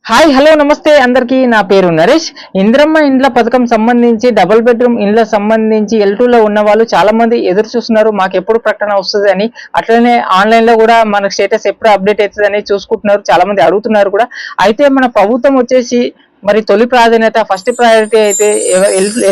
Hi hello నమస్తే అందరికీ. నా పేరు నరేష్. ఇంద్రమ్మ ఇండ్ల పథకం సంబంధించి డబుల్ బెడ్రూమ్ ఇండ్ల సంబంధించి L2లో ఉన్న వాళ్ళు చాలా మంది ఎదురు చూస్తున్నారు, మాకు ఎప్పుడు ప్రకటన వస్తుంది అని. అట్లనే ఆన్లైన్ లో కూడా మన స్టేటస్ ఎప్పుడు అప్డేట్ అవుతుంది అని చూసుకుంటున్నారు, చాలా మంది అడుగుతున్నారు కూడా. అయితే మన ప్రభుత్వం వచ్చేసి మరి తొలి ప్రాధాన్యత ఫస్ట్ ప్రయారిటీ అయితే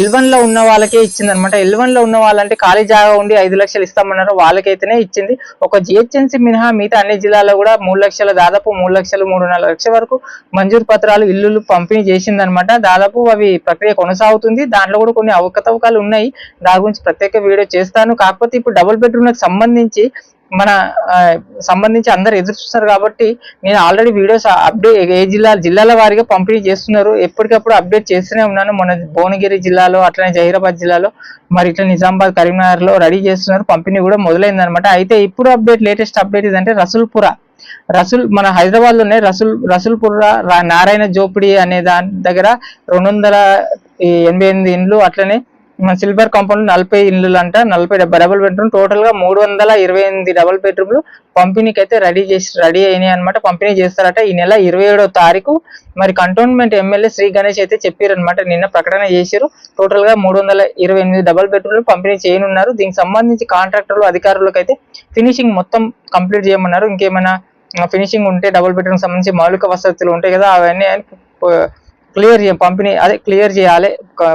L1 లో ఉన్న వాళ్ళకే ఇచ్చింది అనమాట. L1 లో ఉన్న వాళ్ళంటే ఖాళీ జాగా ఉండి 5 లక్షలు ఇస్తామన్నారు, వాళ్ళకైతేనే ఇచ్చింది. ఒక జిహెచ్ఎంసీ మినహా మిగతా అన్ని జిల్లాల్లో కూడా 3 లక్షలు, దాదాపు 3 లక్షలు 3.5 లక్షల వరకు మంజూరు పత్రాలు ఇల్లులు పంపిణీ చేసిందనమాట. దాదాపు అవి ప్రక్రియ కొనసాగుతుంది. దాంట్లో కూడా కొన్ని అవకతవకాలు ఉన్నాయి, దాని గురించి ప్రత్యేక వీడియో చేస్తాను. కాకపోతే ఇప్పుడు డబుల్ బెడ్రూమ్లకు సంబంధించి అందరు ఎదురు చూస్తారు కాబట్టి నేను ఆల్రెడీ వీడియోస్ అప్డేట్ ఏ జిల్లాల వారీగా పంపిణీ చేస్తున్నారు, ఎప్పటికప్పుడు అప్డేట్ చేస్తూనే ఉన్నాను. మన భువనగిరి జిల్లాలో, అట్లనే జహీరాబాద్ జిల్లాలో, మరి ఇట్లా నిజామాబాద్, కరీంనగర్ లో రెడీ చేస్తున్నారు, పంపిణీ కూడా మొదలైందనమాట. అయితే ఇప్పుడు లేటెస్ట్ అప్డేట్ ఇదంటే మన హైదరాబాద్ లోనే రసూల్పుర నారాయణ జోపిడి అనే దాని దగ్గర 288 ఇండ్లు, అట్లనే సిల్వర్ కాంపౌండ్ 40 ఇండ్లు అంట, 40 డబుల్ బెడ్రూమ్, టోటల్ గా 328 డబుల్ బెడ్రూమ్లు పంపిణీకి అయితే రెడీ అయినాయి అనమాట. పంపిణీ చేస్తారట ఈ నెల 27వ తారీఖు. మరి కంటోన్మెంట్ ఎమ్మెల్యే శ్రీ గణేష్ అయితే చెప్పారనమాట, నిన్న ప్రకటన చేశారు. టోటల్ గా 328 డబుల్ బెడ్రూమ్లు పంపిణీ చేయనున్నారు. దీనికి సంబంధించి కాంట్రాక్టర్లు, అధికారులకు అయితే ఫినిషింగ్ మొత్తం కంప్లీట్ చేయమన్నారు. ఇంకేమైనా ఫినిషింగ్ ఉంటే డబుల్ బెడ్రూమ్ సంబంధించి మౌలిక వసతులు ఉంటాయి కదా, అవన్నీ క్లియర్ చేయాలి,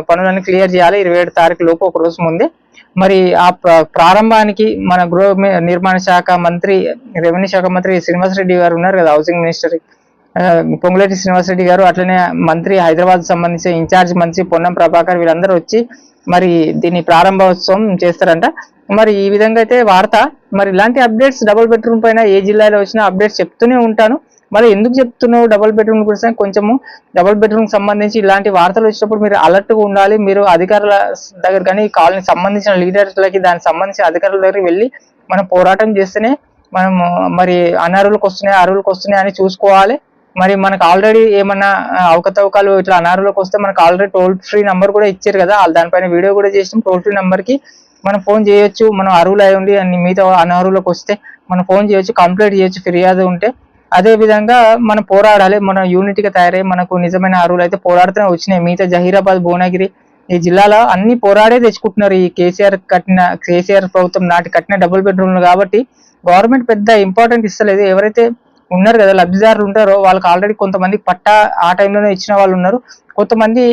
పనులన్నీ క్లియర్ చేయాలి 27 తారీఖు లోపు, ఒక రోజు ముందే. మరి ఆ ప్రారంభానికి మన గృహ నిర్మాణ శాఖ మంత్రి, రెవెన్యూ శాఖ మంత్రి శ్రీనివాసరెడ్డి గారు ఉన్నారు కదా, హౌసింగ్ మినిస్టర్ పొంగులేటి శ్రీనివాసరెడ్డి గారు, అట్లనే మంత్రి హైదరాబాద్ సంబంధించిన ఇన్ఛార్జ్ మంత్రి పొన్నం ప్రభాకర్, వీళ్ళందరూ వచ్చి మరి దీన్ని ప్రారంభోత్సవం చేస్తారంట. మరి ఈ విధంగా అయితే వార్త. మరి ఇలాంటి అప్డేట్స్ డబుల్ బెడ్రూమ్ పైన ఏ జిల్లాలో వచ్చినా అప్డేట్స్ చెప్తూనే ఉంటాను. మరి ఎందుకు చెప్తున్నావు డబుల్ బెడ్రూమ్ గురించి, కొంచెము డబుల్ బెడ్రూమ్ సంబంధించి ఇలాంటి వార్తలు వచ్చినప్పుడు మీరు అలర్ట్ గా ఉండాలి. మీరు అధికారుల దగ్గర కానీ, కాలనీ సంబంధించిన లీడర్లకి, దానికి సంబంధించిన అధికారుల దగ్గరికి వెళ్ళి మనం పోరాటం చేస్తేనే మనం మరి అనర్హులకు వస్తున్నాయి, అర్హులకు వస్తున్నాయి అని చూసుకోవాలి. మరి మనకు ఆల్రెడీ ఏమన్నా అవకతవకాలు ఇట్లా అనర్హులకు వస్తే మనకు ఆల్రెడీ టోల్ ఫ్రీ నంబర్ కూడా ఇచ్చారు కదా, దానిపైన వీడియో కూడా చేసాం. టోల్ ఫ్రీ నంబర్ కి మనం ఫోన్ చేయొచ్చు. మనం అర్హులు అయి ఉండి మిగతా అనర్హులకు వస్తే మనం ఫోన్ చేయొచ్చు, కంప్లైంట్ చేయొచ్చు ఫిర్యాదు ఉంటే. అదే విధంగా మనం పోరాడాలి, మనం యూనిటీగా తయారై మనకు నిజమైన అర్హులు అయితే పోరాడుతూనే వచ్చినాయి. మిగతా జహీరాబాద్, భువనగిరి ఈ జిల్లాలో అన్ని పోరాడే తెచ్చుకుంటున్నారు. ఈ కేసీఆర్ ప్రభుత్వం నాటి కట్టిన డబుల్ బెడ్రూమ్లు కాబట్టి గవర్నమెంట్ పెద్ద ఇంపార్టెంట్ ఇస్తలేదు. ఎవరైతే ఉన్నారు కదా లబ్ధిదారులు ఉంటారో వాళ్ళకి ఆల్రెడీ కొంతమంది పట్టా ఆ టైంలోనే ఇచ్చిన వాళ్ళు ఉన్నారు, కొంతమంది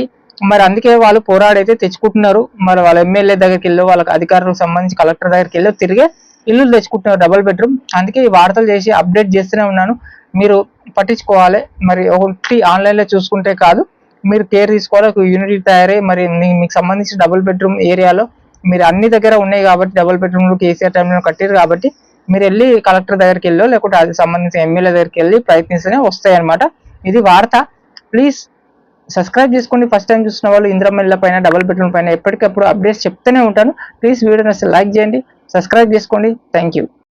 మరి అందుకే వాళ్ళు పోరాడైతే తెచ్చుకుంటున్నారు. మరి వాళ్ళ ఎమ్మెల్యే దగ్గరికి వెళ్ళి, వాళ్ళకి అధికారులకు సంబంధించి కలెక్టర్ దగ్గరికి వెళ్ళి తిరిగే ఇల్లు తెచ్చుకుంటున్నారు డబుల్ బెడ్రూమ్. అందుకే ఈ వార్తలు చేసి అప్డేట్ చేస్తూనే ఉన్నాను, మీరు పట్టించుకోవాలి. మరి ఒకటి ఆన్లైన్ లో చూసుకుంటే కాదు, మీరు కేర్ తీసుకోవాలి, ఒక యూనిటీ తయారై మరి మీకు సంబంధించిన డబుల్ బెడ్రూమ్ ఏరియాలో మీరు అన్ని దగ్గర ఉన్నాయి కాబట్టి, డబుల్ బెడ్రూమ్లు కేసీఆర్ టైంలో కట్టారు కాబట్టి మీరు వెళ్ళి కలెక్టర్ దగ్గరికి వెళ్ళో లేకుంటే అది సంబంధించిన ఎమ్మెల్యే దగ్గరికి వెళ్ళి ప్రయత్నిస్తేనే వస్తాయి అనమాట. ఇది వార్త. ప్లీజ్ సబ్స్క్రైబ్ చేసుకోండి. ఫస్ట్ టైం చూసిన వాళ్ళు ఇంద్రమ్మ ఇళ్ల పైన, డబుల్ బెడ్రూమ్ పైన ఎప్పటికప్పుడు అప్డేట్స్ చెప్తూనే ఉంటాను. ప్లీజ్ వీడియోని లైక్ చేయండి, సబ్స్క్రైబ్ చేసుకోండి. Thank you.